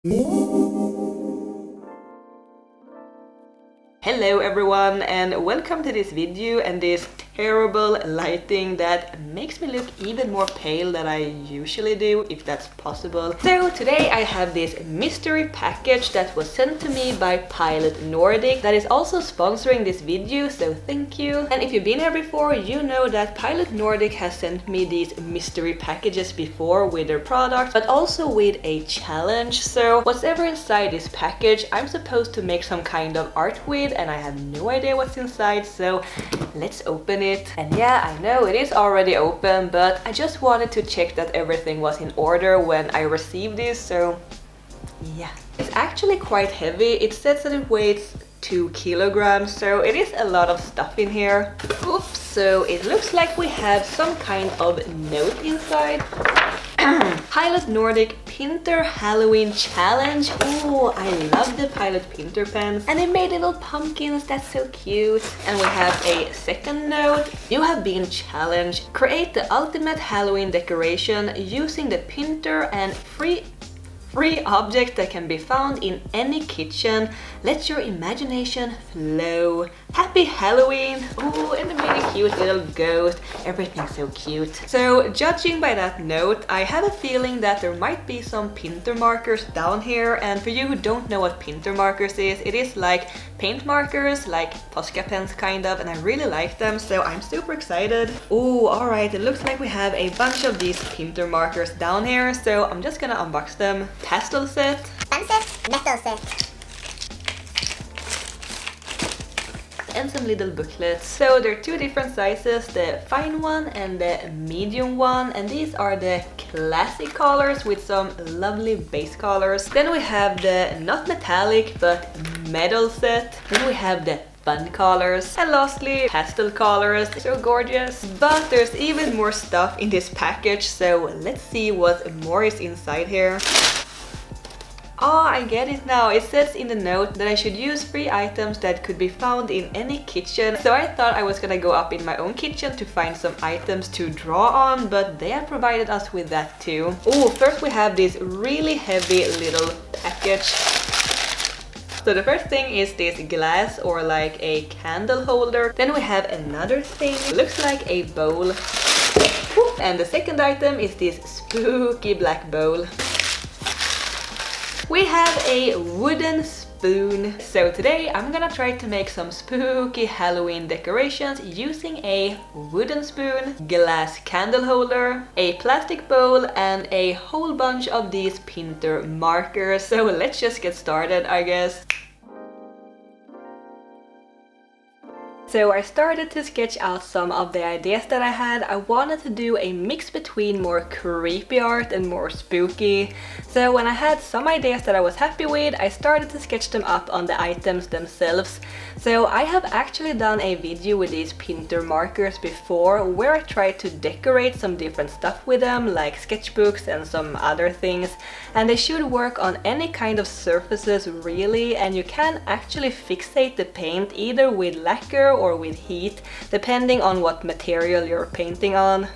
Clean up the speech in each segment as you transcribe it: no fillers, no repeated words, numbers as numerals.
Hello everyone and welcome to this video and this terrible lighting that makes me look even more pale than I usually do, if that's possible. So today I have this mystery package that was sent to me by Pilot Nordic that is also sponsoring this video, so thank you. And if you've been here before, you know that Pilot Nordic has sent me these mystery packages before with their products, but also with a challenge. So whatever inside this package, I'm supposed to make some kind of art with, and I have no idea what's inside, so let's open it. And yeah, I know it is already open, but I just wanted to check that everything was in order when I received this, so yeah. It's actually quite heavy. It says that it weighs 2 kilograms, so it is a lot of stuff in here. Oops, so it looks like we have some kind of note inside. Pilot Nordic Pintor Halloween Challenge. Oh, I love the Pilot Pintor pens. And they made little pumpkins, that's so cute. And we have a second note. You have been challenged. Create the ultimate Halloween decoration using the Pintor and free objects that can be found in any kitchen. Let your imagination flow. Happy Halloween! Ooh, and a really cute little ghost. Everything's so cute. So, judging by that note, I have a feeling that there might be some Pintor markers down here. And for you who don't know what Pintor markers is, it is like paint markers, like Posca pens kind of, and I really like them, so I'm super excited. Ooh, alright, it looks like we have a bunch of these Pintor markers down here, so I'm just gonna unbox them. Pastel set. Metal set. And some little booklets. So there are two different sizes, the fine one and the medium one, and these are the classic colors with some lovely base colors. Then we have the not metallic but metal set. Then we have the fun colors, and lastly pastel colors. So gorgeous. But there's even more stuff in this package, so let's see what more is inside here. Oh, I get it now. It says in the note that I should use 3 items that could be found in any kitchen. So I thought I was gonna go up in my own kitchen to find some items to draw on, but they have provided us with that too. Oh, first we have this really heavy little package. So the first thing is this glass or like a candle holder. Then we have another thing, looks like a bowl. And the second item is this spooky black bowl. We have a wooden spoon. So today I'm gonna try to make some spooky Halloween decorations using a wooden spoon, glass candle holder, a plastic bowl, and a whole bunch of these Pintor markers. So let's just get started, I guess. So I started to sketch out some of the ideas that I had. I wanted to do a mix between more creepy art and more spooky. So when I had some ideas that I was happy with, I started to sketch them up on the items themselves. So I have actually done a video with these Pintor markers before where I tried to decorate some different stuff with them, like sketchbooks and some other things. And they should work on any kind of surfaces really, and you can actually fixate the paint either with lacquer or with heat, depending on what material you're painting on.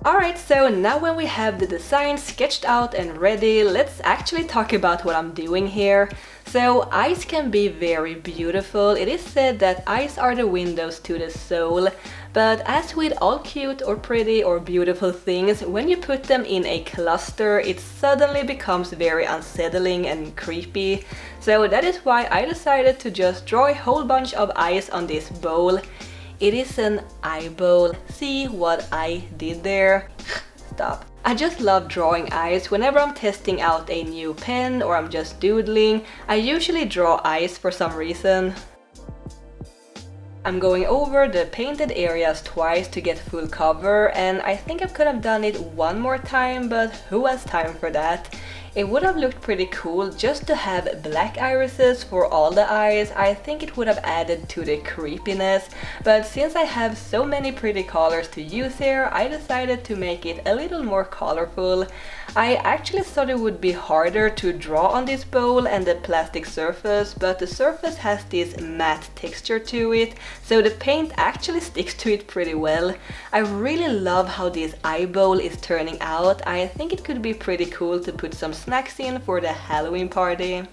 Alright, so now when we have the design sketched out and ready, let's actually talk about what I'm doing here. So eyes can be very beautiful. It is said that eyes are the windows to the soul. But as with all cute or pretty or beautiful things, when you put them in a cluster, it suddenly becomes very unsettling and creepy. So that is why I decided to just draw a whole bunch of eyes on this bowl. It is an eye bowl. See what I did there? Stop. I just love drawing eyes. Whenever I'm testing out a new pen or I'm just doodling, I usually draw eyes for some reason. I'm going over the painted areas twice to get full cover, and I think I could have done it one more time, but who has time for that? It would have looked pretty cool just to have black irises for all the eyes. I think it would have added to the creepiness, but since I have so many pretty colors to use here, I decided to make it a little more colorful. I actually thought it would be harder to draw on this bowl and the plastic surface, but the surface has this matte texture to it, so the paint actually sticks to it pretty well. I really love how this eye bowl is turning out. I think it could be pretty cool to put some snacks in for the Halloween party.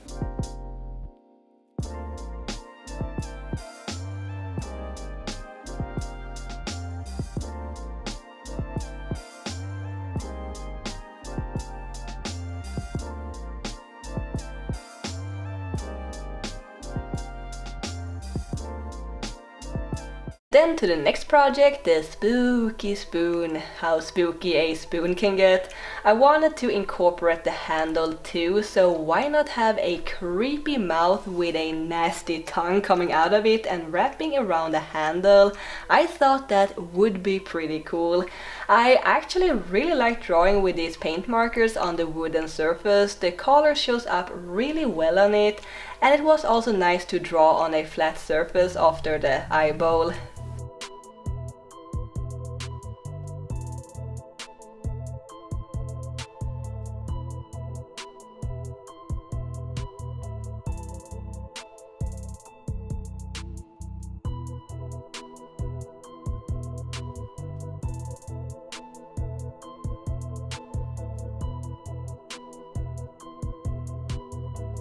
Then to the next project, the spooky spoon. How spooky a spoon can get. I wanted to incorporate the handle too, so why not have a creepy mouth with a nasty tongue coming out of it and wrapping around the handle? I thought that would be pretty cool. I actually really like drawing with these paint markers on the wooden surface. The color shows up really well on it, and it was also nice to draw on a flat surface after the eye bowl.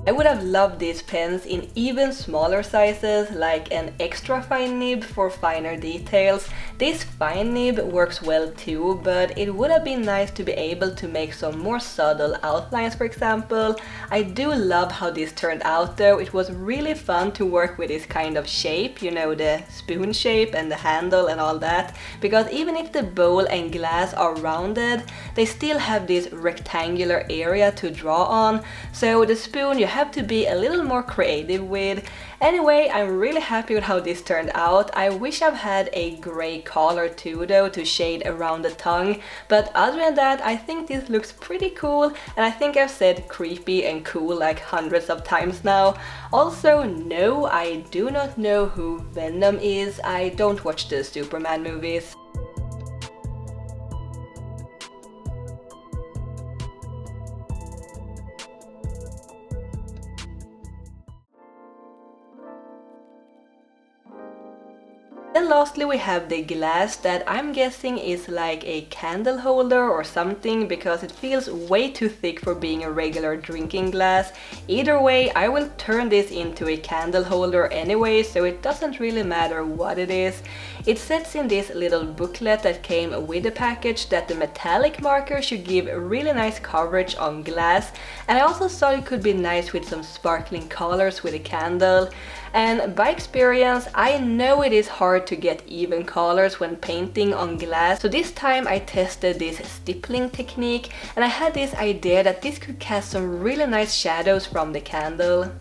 I would have loved these pens in even smaller sizes, like an extra fine nib for finer details. This fine nib works well too, but it would have been nice to be able to make some more subtle outlines, for example. I do love how this turned out though. It was really fun to work with this kind of shape, you know, the spoon shape and the handle and all that, because even if the bowl and glass are rounded, they still have this rectangular area to draw on, so the spoon you have to be a little more creative with. Anyway, I'm really happy with how this turned out. I wish I've had a gray color too though to shade around the tongue, but other than that I think this looks pretty cool, and I think I've said creepy and cool like hundreds of times now. Also, no, I do not know who Venom is. I don't watch the Superman movies. Then lastly we have the glass that I'm guessing is like a candle holder or something, because it feels way too thick for being a regular drinking glass. Either way, I will turn this into a candle holder anyway, so it doesn't really matter what it is. It says in this little booklet that came with the package that the metallic marker should give a really nice coverage on glass, and I also thought it could be nice with some sparkling colors with a candle. And by experience, I know it is hard to get even colors when painting on glass, so this time I tested this stippling technique, and I had this idea that this could cast some really nice shadows from the candle.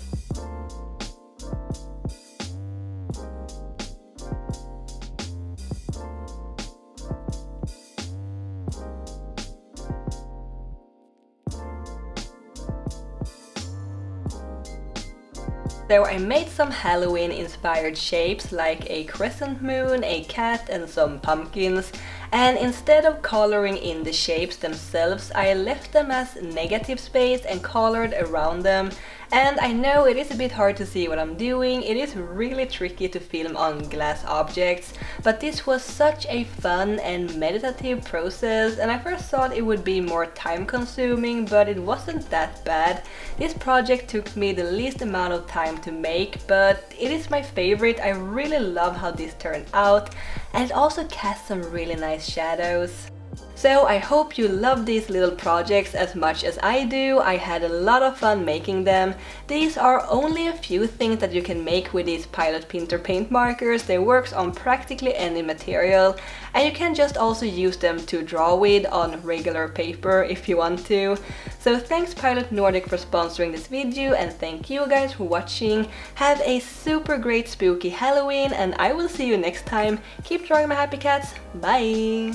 So I made some Halloween inspired shapes like a crescent moon, a cat and some pumpkins, and instead of coloring in the shapes themselves, I left them as negative space and colored around them. And I know it is a bit hard to see what I'm doing, it is really tricky to film on glass objects, but this was such a fun and meditative process, and I first thought it would be more time consuming, but it wasn't that bad. This project took me the least amount of time to make, but it is my favorite. I really love how this turned out, and it also casts some really nice shadows. So I hope you love these little projects as much as I do. I had a lot of fun making them. These are only a few things that you can make with these Pilot Pintor paint markers. They work on practically any material, and you can just also use them to draw with on regular paper if you want to. So thanks Pilot Nordic for sponsoring this video, and thank you guys for watching. Have a super great spooky Halloween, and I will see you next time. Keep drawing my happy cats. Bye!